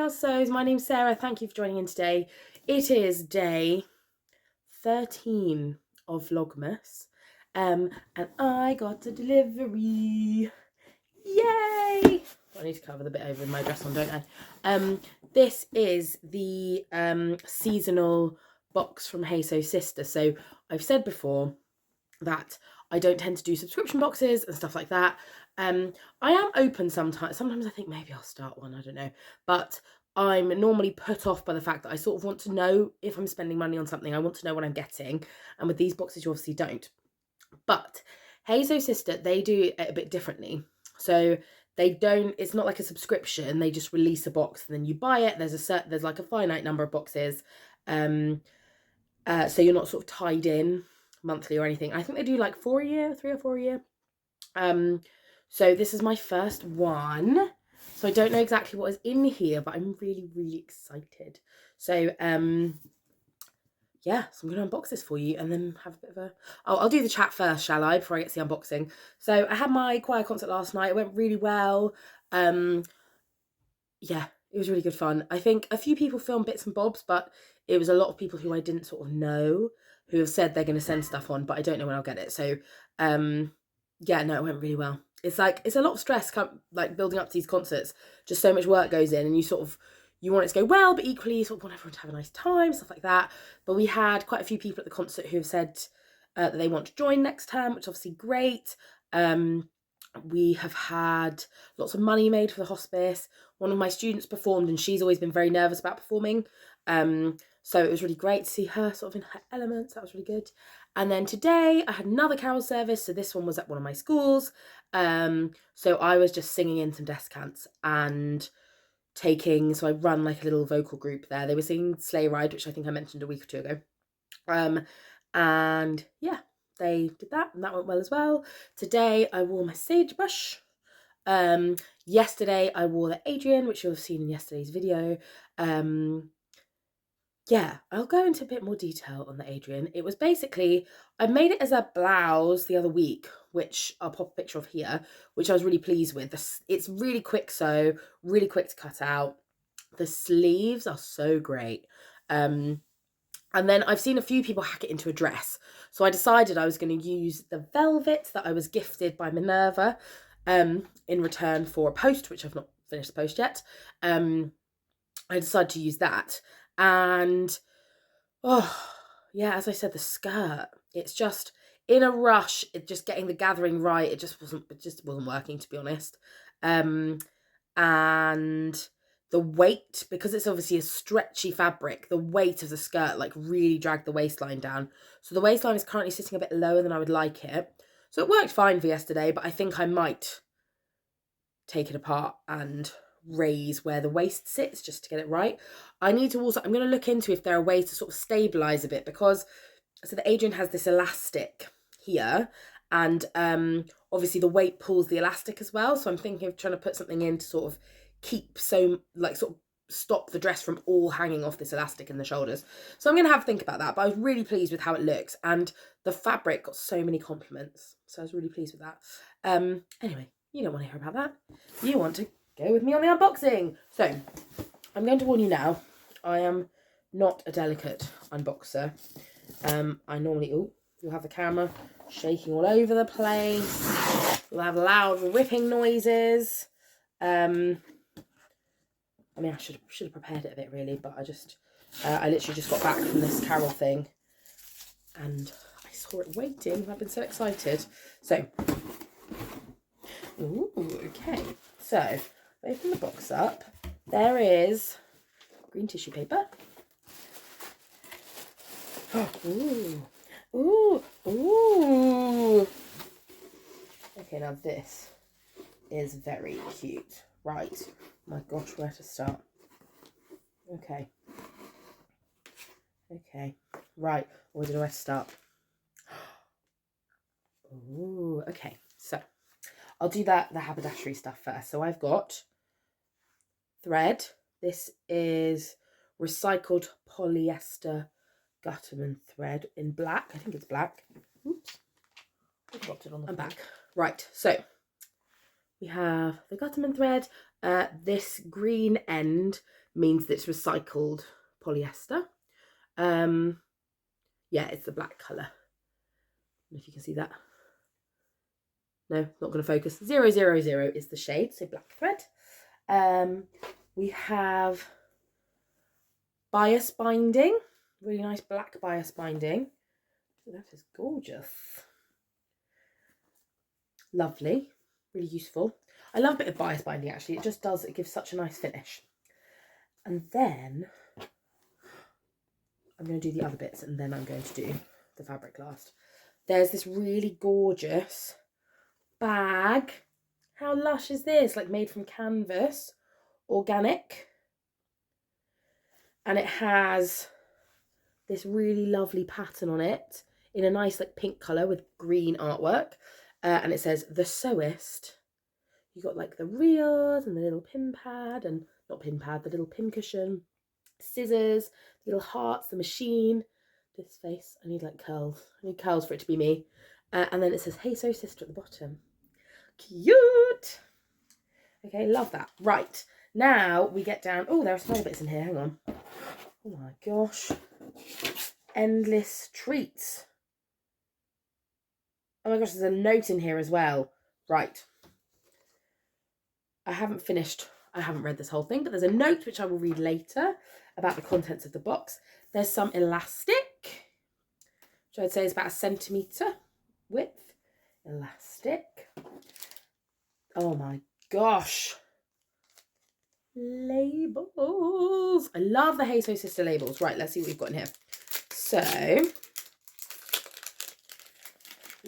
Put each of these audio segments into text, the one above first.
How's So's? My name's Sarah. Thank you for joining in today. It is day 13 of Vlogmas. And I got a delivery. Yay! I need to cover the bit over my dress on, don't I? This is the seasonal box from Hey So Sister. So I've said before that I don't tend to do subscription boxes and stuff like that. I am open sometimes. Sometimes I think maybe I'll start one, I don't know. But I'm normally put off by the fact that I sort of want to know if I'm spending money on something. I want to know what I'm getting. And with these boxes, you obviously don't. But Hey So Sister, they do it a bit differently. So they don't, it's not like a subscription. They just release a box and then you buy it. There's like a finite number of boxes. So you're not sort of tied in monthly or anything. I think they do like 4 a year, 3 or 4 a year. So this is my first one. So I don't know exactly what is in here, but I'm really, really excited. So yeah, so I'm going to unbox this for you and then have a bit of a... Oh, I'll do the chat first, shall I, before I get to the unboxing. So I had my choir concert last night. It went really well. Yeah, it was really good fun. I think a few people filmed bits and bobs, but it was a lot of people who I didn't sort of know who have said they're going to send stuff on, but I don't know when I'll get it. So, yeah, no, it went really well. It's like, it's a lot of stress, like building up to these concerts. Just so much work goes in and you sort of, you want it to go well, but equally you sort of want everyone to have a nice time, stuff like that. But we had quite a few people at the concert who have said that they want to join next term, which is obviously great. We have had lots of money made for the hospice. One of my students performed and she's always been very nervous about performing. So it was really great to see her sort of in her elements. That was really good. And then today I had another carol service. So this one was at one of my schools. So I was just singing in some descants and so I run like a little vocal group there. They were singing Sleigh Ride, which I think I mentioned a week or two ago. And yeah, they did that and that went well as well. Today I wore my sagebrush. Yesterday I wore the Adrian, which you'll have seen in yesterday's video. Yeah, I'll go into a bit more detail on the Adrian. It was basically, I made it as a blouse the other week, which I'll pop a picture of here, which I was really pleased with. It's really quick sew, really quick to cut out. The sleeves are so great. And then I've seen a few people hack it into a dress. So I decided I was going to use the velvet that I was gifted by Minerva in return for a post, which I've not finished the post yet. I decided to use that. And, oh, yeah, as I said, the skirt, it's just, in a rush, it just getting the gathering right, it just wasn't working, to be honest. And the weight, because it's obviously a stretchy fabric, the weight of the skirt like really dragged the waistline down. So the waistline is currently sitting a bit lower than I would like it. So it worked fine for yesterday, but I think I might take it apart and raise where the waist sits just to get it right. I need to also, I'm going to look into if there are ways to sort of stabilize a bit, because so the Adrian has this elastic here and obviously the weight pulls the elastic as well. So I'm thinking of trying to put something in to sort of keep sort of stop the dress from all hanging off this elastic in the shoulders. So I'm going to have to think about that, but I was really pleased with how it looks and the fabric got so many compliments. So I was really pleased with that. Anyway, you don't want to hear about that. You want to go with me on the unboxing. So I'm going to warn you now, I am not a delicate unboxer. I normally, you'll have the camera shaking all over the place. You'll have loud ripping noises. I mean, I should have prepared it a bit really, but I literally just got back from this carol thing and I saw it waiting. I've been so excited. So, ooh, okay. So, open the box up. There is green tissue paper. Oh, ooh, ooh, ooh. Okay, now this is very cute. Right. My gosh, where to start? Okay. Okay. Right. Where do I start? Ooh, okay. So I'll do the haberdashery stuff first. So I've got thread. This is recycled polyester Gutterman thread in black. I think it's black. Oops. I dropped it on the floor. I'm back. Right. So we have the Gutterman thread. This green end, means that it's recycled polyester. Yeah, it's the black colour. I don't know if you can see that. No, not going to focus. 000 is the shade, so black thread. We have bias binding, really nice black bias binding. Oh, that is gorgeous. Lovely, really useful. I love a bit of bias binding actually. It just does, it gives such a nice finish. And then I'm going to do the other bits and then I'm going to do the fabric last. There's this really gorgeous bag. How lush is this? Like made from canvas, organic. And it has this really lovely pattern on it in a nice like pink colour with green artwork. And it says, The Sewist. You got like the reels and the little pin pad, and not pin pad, the little pin cushion, scissors, little hearts, the machine. This face, I need like curls. I need curls for it to be me. And then it says, Hey Sew Sister at the bottom. Cute. Okay, love that. Right, now we get down. Oh, there are small bits in here. Hang on. Oh my gosh. Endless treats. Oh my gosh, there's a note in here as well. Right. I haven't read this whole thing, but there's a note which I will read later about the contents of the box. There's some elastic, which I'd say is about 1 centimetre width. Elastic. Oh my gosh. Labels. I love the Hey Sew Sister labels. Right, let's see what we've got in here. So,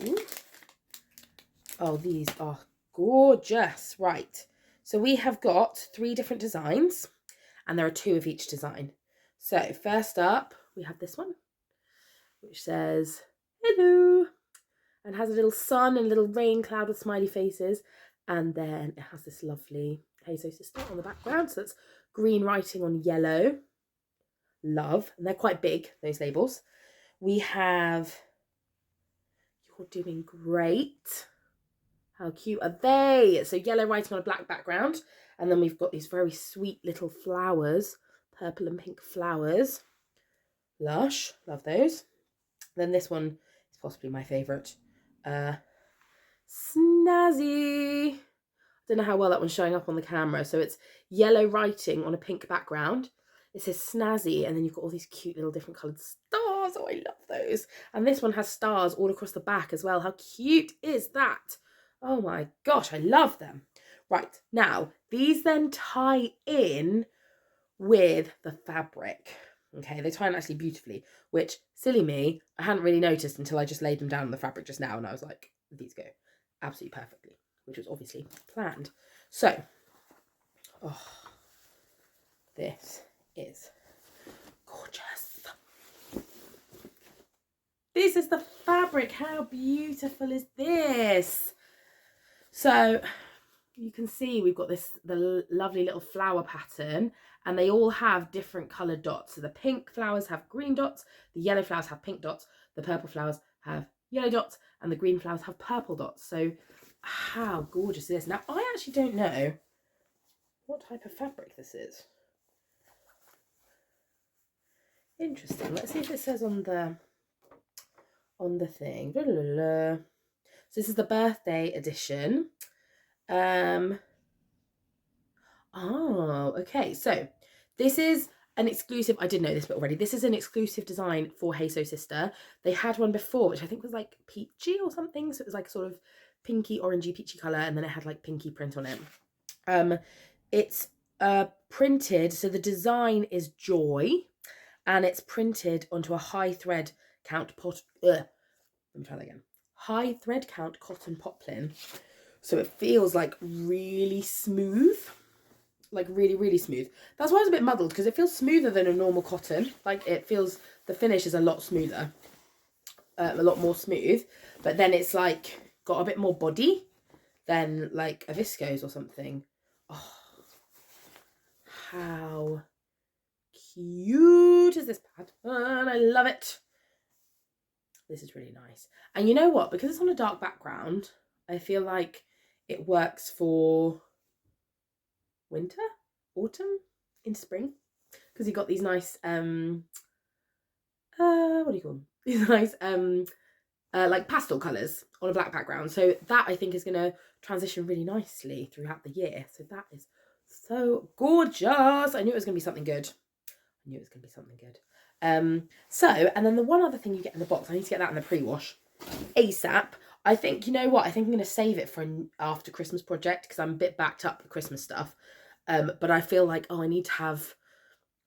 ooh. Oh, these are gorgeous. Right, so we have got 3 different designs and there are 2 of each design. So first up, we have this one, which says, hello, and has a little sun and a little rain cloud with smiley faces. And then it has this lovely Hey Sew Sister on the background. So it's green writing on yellow. Love. And they're quite big, those labels. We have You're Doing Great. How cute are they? So yellow writing on a black background. And then we've got these very sweet little flowers. Purple and pink flowers. Lush. Love those. Then this one is possibly my favourite. Snazzy. I don't know how well that one's showing up on the camera. So it's yellow writing on a pink background. It says Snazzy, and then you've got all these cute little different coloured stars. Oh, I love those. And this one has stars all across the back as well. How cute is that? Oh my gosh, I love them. Right, now, these then tie in with the fabric. Okay, they tie in actually beautifully, which, silly me, I hadn't really noticed until I just laid them down on the fabric just now, and I was like, these go absolutely perfectly, which was obviously planned. So, oh, this is gorgeous. This is the fabric. How beautiful is this? So you can see we've got the lovely little flower pattern, and they all have different coloured dots. So the pink flowers have green dots, the yellow flowers have pink dots, the purple flowers have yellow dots, and the green flowers have purple dots. So how gorgeous is this? Now, I actually don't know what type of fabric this is. Interesting. Let's see if it says on the thing. So this is the birthday edition. Oh, okay. So this is an exclusive. I did know this bit already. This is an exclusive design for Hey Sew Sister. They had one before, which I think was like peachy or something. So it was like sort of pinky, orangey, peachy colour, and then it had like pinky print on it. It's printed. So the design is Joy, and it's printed onto a high thread count let me try that again. High thread count cotton poplin. So it feels like really smooth. Like really, really smooth. That's why I was a bit muddled, because it feels smoother than a normal cotton. Like it feels, the finish is a lot smoother. A lot more smooth. But then it's like got a bit more body than like a viscose or something. Oh, how cute is this pattern? I love it. This is really nice. And you know what? Because it's on a dark background, I feel like it works for winter, autumn. in spring, because he got these nice what do you call them? These nice like pastel colours on a black background. So that I think is going to transition really nicely throughout the year. So that is so gorgeous. I knew it was going to be something good. So, and then the one other thing you get in the box, I need to get that in the pre-wash ASAP. I think, you know what, I think I'm going to save it for an after Christmas project, because I'm a bit backed up with Christmas stuff. But I feel like, I need to have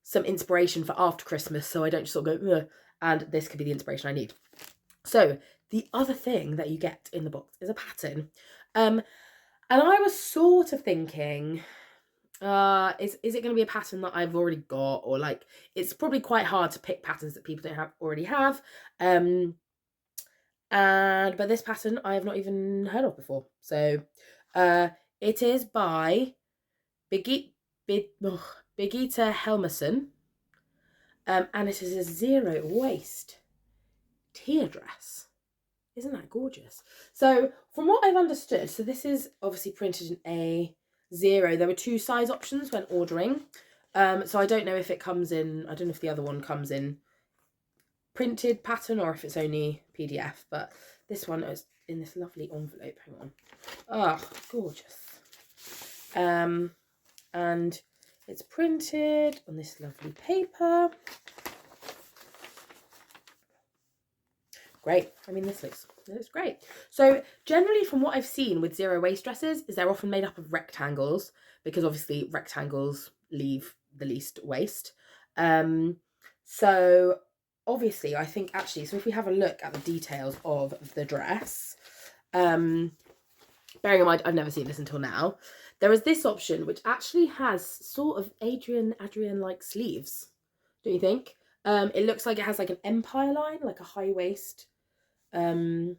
some inspiration for after Christmas, so I don't just sort of go, ugh, and this could be the inspiration I need. So the other thing that you get in the box is a pattern. And I was sort of thinking, is it going to be a pattern that I've already got, or like, it's probably quite hard to pick patterns that people don't already have. But this pattern I have not even heard of before. So it is by Birgitta Helmerson. And it is a zero waist teardress. Isn't that gorgeous? So from what I've understood, so this is obviously printed in A0. There were 2 size options when ordering. So I don't know if it comes in, I don't know if the other one comes in printed pattern or if it's only PDF, but this one is in this lovely envelope. Hang on. Oh, gorgeous. And it's printed on this lovely paper. Great. I mean, this looks great. So generally from what I've seen with zero waist dresses is they're often made up of rectangles, because obviously rectangles leave the least waist. So obviously I think actually, so if we have a look at the details of the dress, bearing in mind I've never seen this until now, there is this option which actually has sort of Adrian-like sleeves, don't you think? It looks like it has like an empire line, like a high waist, the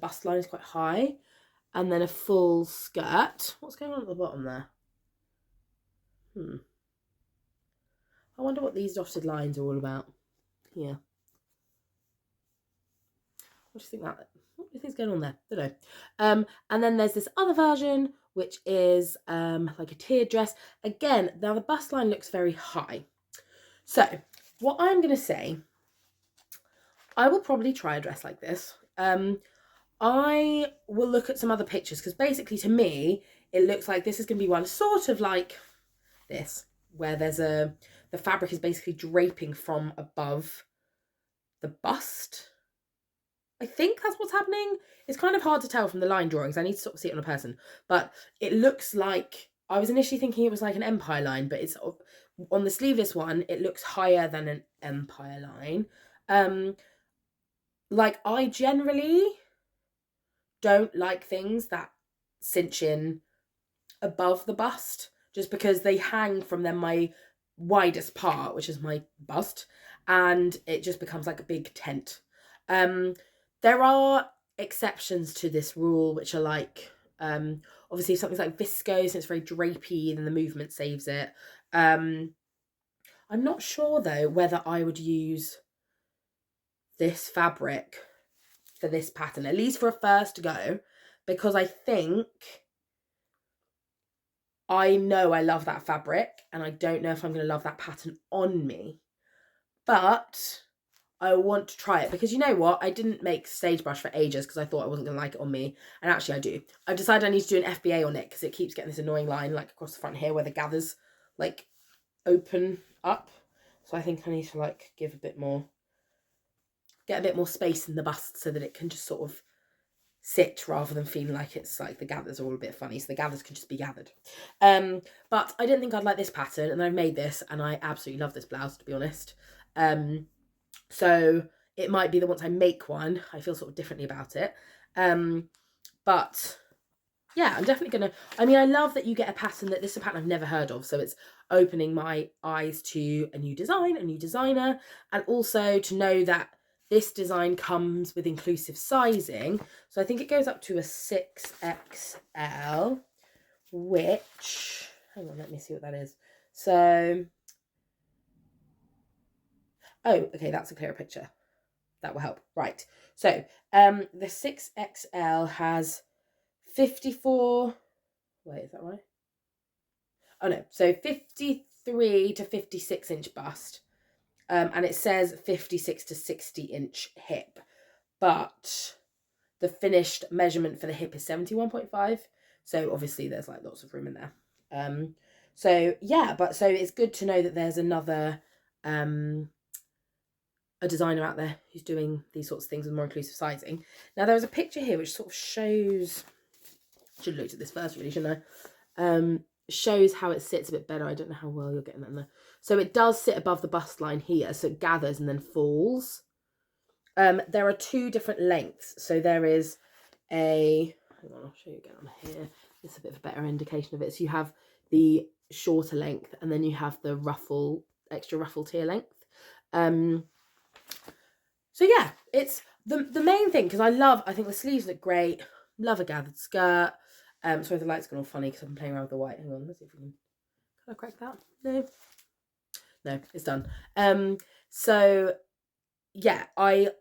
bust line is quite high, and then a full skirt. What's going on at the bottom there? I wonder what these dotted lines are all about. Yeah. What do you think's going on there? Don't know. And then there's this other version which is like a tiered dress. Again, now the bust line looks very high. So what I'm going to say, I will probably try a dress like this. I will look at some other pictures, because basically to me it looks like this is going to be one sort of like this, where there's the fabric is basically draping from above the bust. I think that's what's happening. It's kind of hard to tell from the line drawings. I need to sort of see it on a person, but it looks like, I was initially thinking it was like an empire line, but it's on the sleeveless one, it looks higher than an empire line. Like, I generally don't like things that cinch in above the bust, just because they hang from then my widest part, which is my bust, and it just becomes like a big tent. There are exceptions to this rule, which are like, obviously if something's like viscose and it's very drapey, then the movement saves it. I'm not sure though whether I would use this fabric for this pattern, at least for a first go, because I think I know I love that fabric, and I don't know if I'm going to love that pattern on me, but I want to try it, because you know what? I didn't make stage brush for ages because I thought I wasn't going to like it on me, and actually I do. I've decided I need to do an FBA on it because it keeps getting this annoying line like across the front here where the gathers like open up. So I think I need to like get a bit more space in the bust so that it can just sort of sit rather than feeling like it's like the gathers are all a bit funny, so the gathers can just be gathered. But I didn't think I'd like this pattern, and I've made this and I absolutely love this blouse, to be honest. So it might be that once I make one I feel sort of differently about it. But yeah, I'm definitely gonna, I mean, I love that you get a pattern that this is a pattern I've never heard of, so it's opening my eyes to a new design, a new designer, and also to know that this design comes with inclusive sizing. So I think it goes up to a 6XL, which, hang on, let me see what that is. So, oh, okay, that's a clearer picture. That will help. Right. So, the 6XL has 54, wait, is that right? Oh no, so 53 53 to 56 inch bust. And it says 56 to 60 inch hip. But the finished measurement for the hip is 71.5. So obviously there's like lots of room in there. So yeah, so it's good to know that there's another a designer out there who's doing these sorts of things with more inclusive sizing. Now there was a picture here which sort of shows, should have looked at this first really, shouldn't I? Shows how it sits a bit better. I don't know how well you're getting that in there. So it does sit above the bust line here, so it gathers and then falls. There are two different lengths. So there is hang on, I'll show you again on here. This is a bit of a better indication of it. So you have the shorter length and then you have the extra ruffled here length. So yeah, it's the main thing, because I think the sleeves look great. Love a gathered skirt. Sorry, the light's gone all funny because I've been playing around with the white. Hang on, let's see if we can I crack that? No, it's done. So yeah,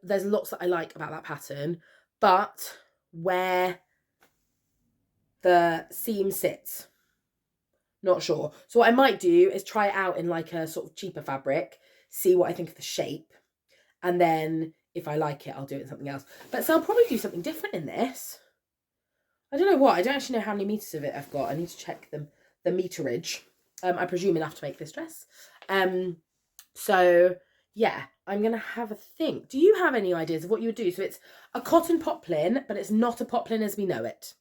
there's lots that I like about that pattern, but where the seam sits, not sure. So what I might do is try it out in like a sort of cheaper fabric, see what I think of the shape, and then if I like it, I'll do it in something else. But so I'll probably do something different in this. I don't know what. I don't actually know how many meters of it I've got. I need to check the meterage. I presume enough to make this dress. So yeah, I'm going to have a think. Do you have any ideas of what you would do? So it's a cotton poplin, but it's not a poplin as we know it.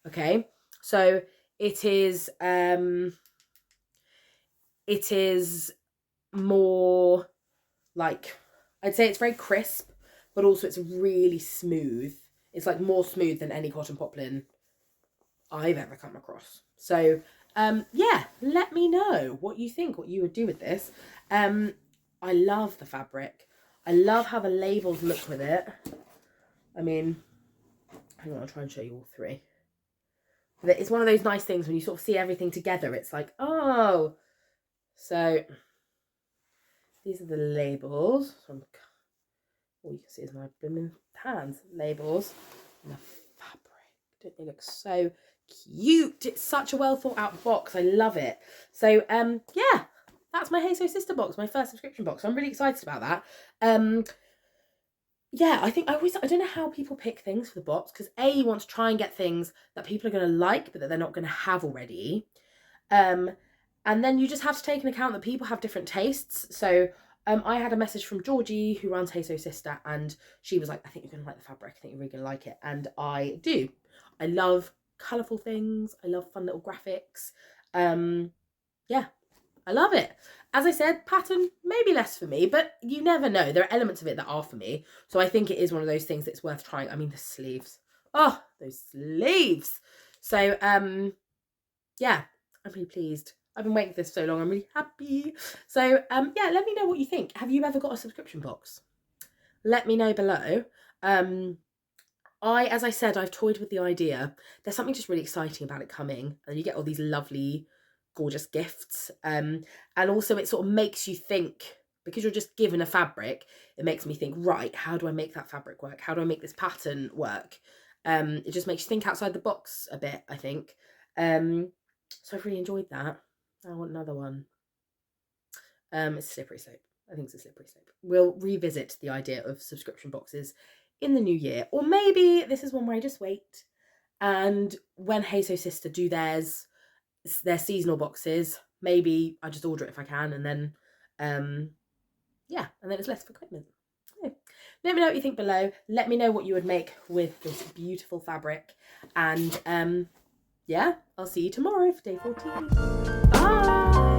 Okay. So it is more like, I'd say it's very crisp, but also it's really smooth. It's like more smooth than any cotton poplin I've ever come across. So yeah, let me know what you think, what you would do with this. I love the fabric. I love how the labels look with it. I mean, hang on, I'll try and show you all three. But it's one of those nice things when you sort of see everything together. It's like, oh. So these are the labels. So all you can see is my blooming hands. Labels. And the fabric. Don't they look so cute? It's such a well thought out box. I love it. So yeah, that's my Hey So Sister box, my first subscription box. So I'm really excited about that. Yeah, I think I don't know how people pick things for the box, because you want to try and get things that people are going to like but that they're not going to have already. And then you just have to take into account that people have different tastes. So I had a message from Georgie, who runs Hey So Sister, and she was like, I think you're going to like the fabric. I think you're really going to like it. And I do. I love colourful things. I love fun little graphics. Yeah, I love it. As I said, pattern, maybe less for me, but you never know. There are elements of it that are for me. So I think it is one of those things that's worth trying. I mean, the sleeves. Oh, those sleeves. So, yeah, I'm really pleased. I've been waiting for this for so long. I'm really happy. So, yeah, let me know what you think. Have you ever got a subscription box? Let me know below. As I said, I've toyed with the idea. There's something just really exciting about it coming. And you get all these lovely, gorgeous gifts. And also it sort of makes you think, because you're just given a fabric, it makes me think, right, how do I make that fabric work? How do I make this pattern work? It just makes you think outside the box a bit, I think. So I've really enjoyed that. I want another one. It's a slippery slope. I think it's a slippery slope. We'll revisit the idea of subscription boxes in the new year. Or maybe this is one where I just wait. And when Hey So Sister do their seasonal boxes, maybe I just order it if I can. And then, yeah, and then it's less of a commitment. Yeah. Let me know what you think below. Let me know what you would make with this beautiful fabric. And yeah, I'll see you tomorrow for day 14. Bye!